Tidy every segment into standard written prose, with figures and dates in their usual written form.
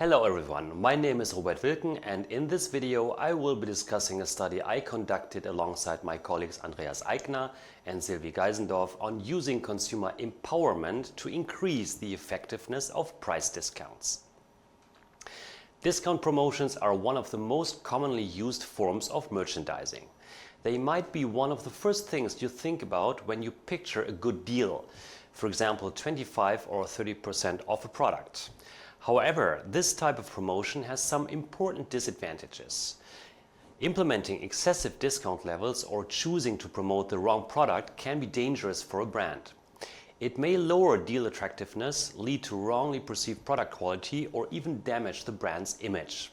Hello everyone, my name is Robert Wilken, and in this video I will be discussing a study I conducted alongside my colleagues Andreas Eigner and Sylvie Geisendorf on using consumer empowerment to increase the effectiveness of price discounts. Discount promotions are one of the most commonly used forms of merchandising. They might be one of the first things you think about when you picture a good deal, for example 25 or 30% off a product. However, this type of promotion has some important disadvantages. Implementing excessive discount levels or choosing to promote the wrong product can be dangerous for a brand. It may lower deal attractiveness, lead to wrongly perceived product quality, or even damage the brand's image.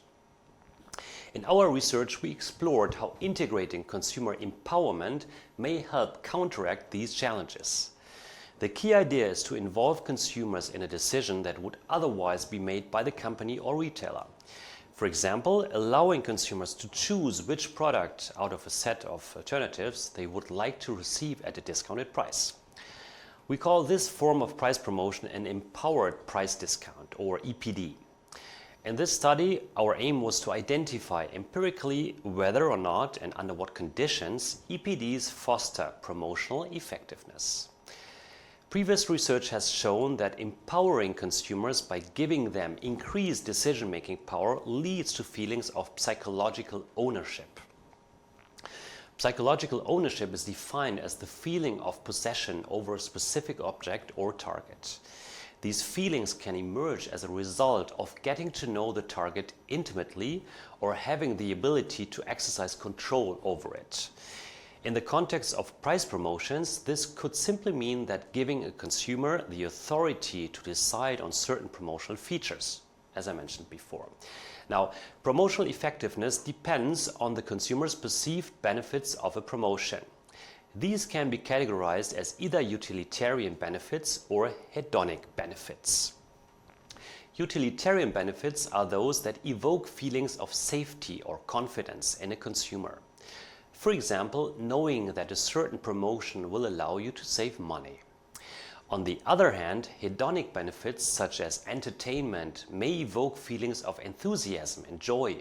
In our research, we explored how integrating consumer empowerment may help counteract these challenges. The key idea is to involve consumers in a decision that would otherwise be made by the company or retailer. For example, allowing consumers to choose which product out of a set of alternatives they would like to receive at a discounted price. We call this form of price promotion an empowered price discount, or EPD. In this study, our aim was to identify empirically whether or not and under what conditions EPDs foster promotional effectiveness. Previous research has shown that empowering consumers by giving them increased decision-making power leads to feelings of psychological ownership. Psychological ownership is defined as the feeling of possession over a specific object or target. These feelings can emerge as a result of getting to know the target intimately or having the ability to exercise control over it. In the context of price promotions, this could simply mean that giving a consumer the authority to decide on certain promotional features, as I mentioned before. Now, promotional effectiveness depends on the consumer's perceived benefits of a promotion. These can be categorized as either utilitarian benefits or hedonic benefits. Utilitarian benefits are those that evoke feelings of safety or confidence in a consumer. For example, knowing that a certain promotion will allow you to save money. On the other hand, hedonic benefits such as entertainment may evoke feelings of enthusiasm and joy.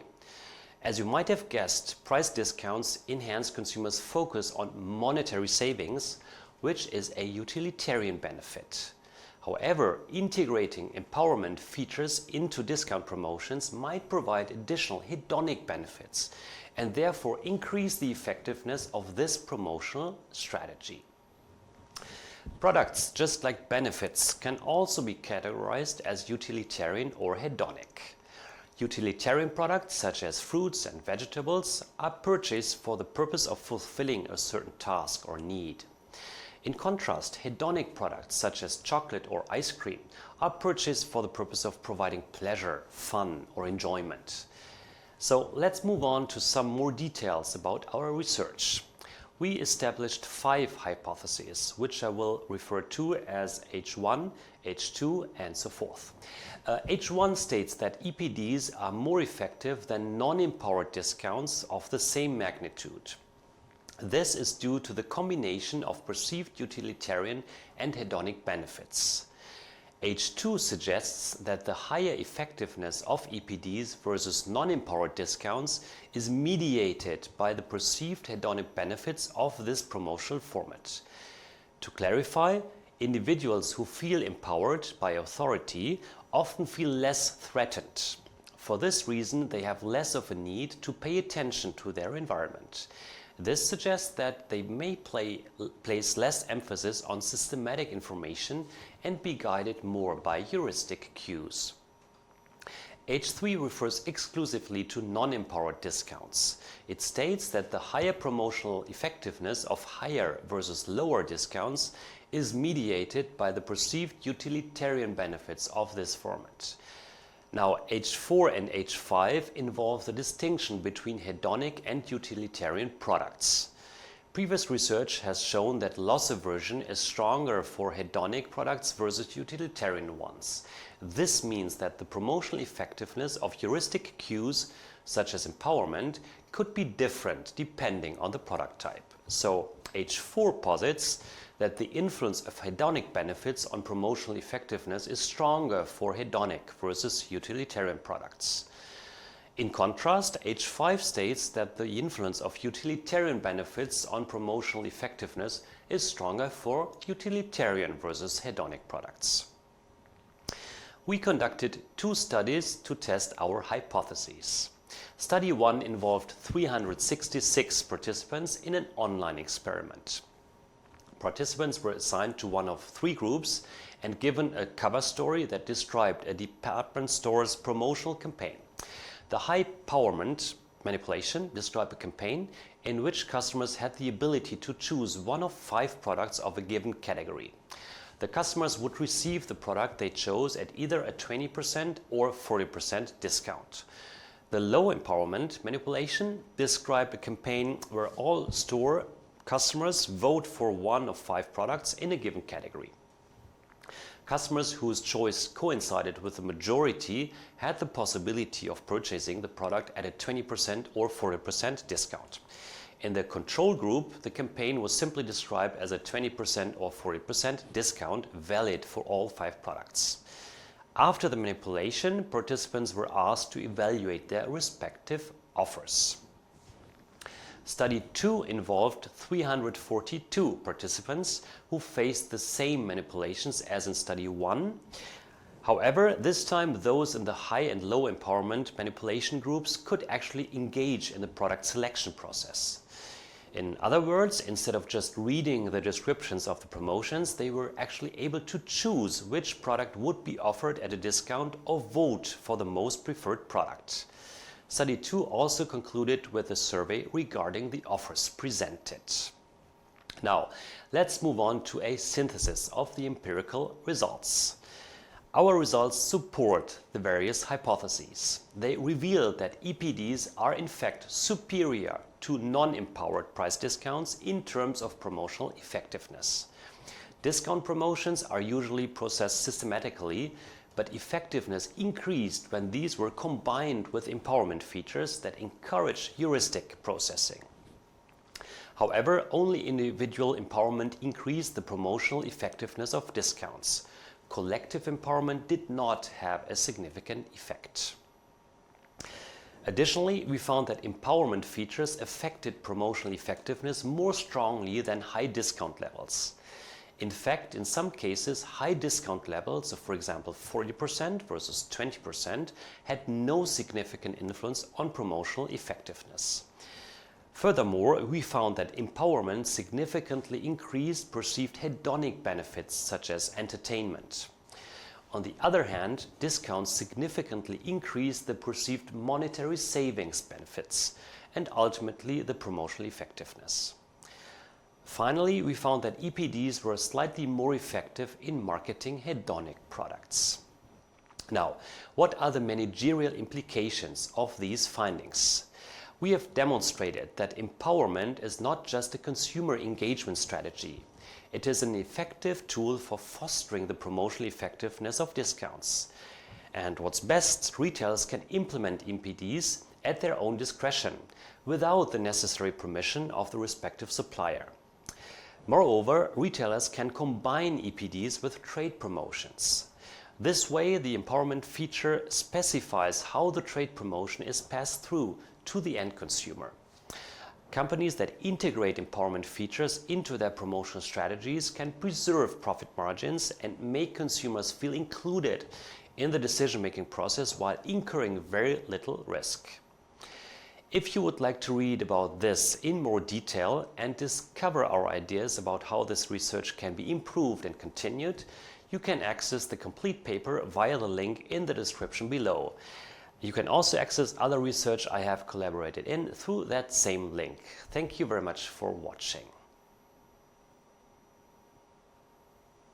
As you might have guessed, price discounts enhance consumers' focus on monetary savings, which is a utilitarian benefit. However, integrating empowerment features into discount promotions might provide additional hedonic benefits and therefore increase the effectiveness of this promotional strategy. Products, just like benefits, can also be categorized as utilitarian or hedonic. Utilitarian products, such as fruits and vegetables, are purchased for the purpose of fulfilling a certain task or need. In contrast, hedonic products, such as chocolate or ice cream, are purchased for the purpose of providing pleasure, fun, or enjoyment. So let's move on to some more details about our research. We established 5 hypotheses, which I will refer to as H1, H2, and so forth. H1 states that EPDs are more effective than non-empowered discounts of the same magnitude. This is due to the combination of perceived utilitarian and hedonic benefits. H2 suggests that the higher effectiveness of EPDs versus non-empowered discounts is mediated by the perceived hedonic benefits of this promotional format. To clarify, individuals who feel empowered by authority often feel less threatened. For this reason, they have less of a need to pay attention to their environment. This suggests that they may place less emphasis on systematic information and be guided more by heuristic cues. H3 refers exclusively to non-empowered discounts. It states that the higher promotional effectiveness of higher versus lower discounts is mediated by the perceived utilitarian benefits of this format. Now, H4 and H5 involve the distinction between hedonic and utilitarian products. Previous research has shown that loss aversion is stronger for hedonic products versus utilitarian ones. This means that the promotional effectiveness of heuristic cues, such as empowerment, could be different depending on the product type. So, H4 posits that the influence of hedonic benefits on promotional effectiveness is stronger for hedonic versus utilitarian products. In contrast, H5 states that the influence of utilitarian benefits on promotional effectiveness is stronger for utilitarian versus hedonic products. We conducted 2 studies to test our hypotheses. Study 1 involved 366 participants in an online experiment. Participants were assigned to one of 3 groups and given a cover story that described a department store's promotional campaign. The high-powerment manipulation described a campaign in which customers had the ability to choose one of 5 products of a given category. The customers would receive the product they chose at either a 20% or 40% discount. The low-empowerment manipulation described a campaign where all store customers vote for one of 5 products in a given category. Customers whose choice coincided with the majority had the possibility of purchasing the product at a 20% or 40% discount. In the control group, the campaign was simply described as a 20% or 40% discount valid for all 5 products. After the manipulation, participants were asked to evaluate their respective offers. Study 2 involved 342 participants who faced the same manipulations as in Study 1. However, this time those in the high and low empowerment manipulation groups could actually engage in the product selection process. In other words, instead of just reading the descriptions of the promotions, they were actually able to choose which product would be offered at a discount or vote for the most preferred product. Study 2 also concluded with a survey regarding the offers presented. Now, let's move on to a synthesis of the empirical results. Our results support the various hypotheses. They reveal that EPDs are in fact superior to non-empowered price discounts in terms of promotional effectiveness. Discount promotions are usually processed systematically, but effectiveness increased when these were combined with empowerment features that encourage heuristic processing. However, only individual empowerment increased the promotional effectiveness of discounts. Collective empowerment did not have a significant effect. Additionally, we found that empowerment features affected promotional effectiveness more strongly than high discount levels. In fact, in some cases, high discount levels of, for example, 40% versus 20% had no significant influence on promotional effectiveness. Furthermore, we found that empowerment significantly increased perceived hedonic benefits such as entertainment. On the other hand, discounts significantly increased the perceived monetary savings benefits and ultimately the promotional effectiveness. Finally, we found that EPDs were slightly more effective in marketing hedonic products. Now, what are the managerial implications of these findings? We have demonstrated that empowerment is not just a consumer engagement strategy. It is an effective tool for fostering the promotional effectiveness of discounts. And what's best, retailers can implement EPDs at their own discretion, without the necessary permission of the respective supplier. Moreover, retailers can combine EPDs with trade promotions. This way, the empowerment feature specifies how the trade promotion is passed through to the end consumer. Companies that integrate empowerment features into their promotional strategies can preserve profit margins and make consumers feel included in the decision-making process while incurring very little risk. If you would like to read about this in more detail and discover our ideas about how this research can be improved and continued, you can access the complete paper via the link in the description below. You can also access other research I have collaborated in through that same link. Thank you very much for watching.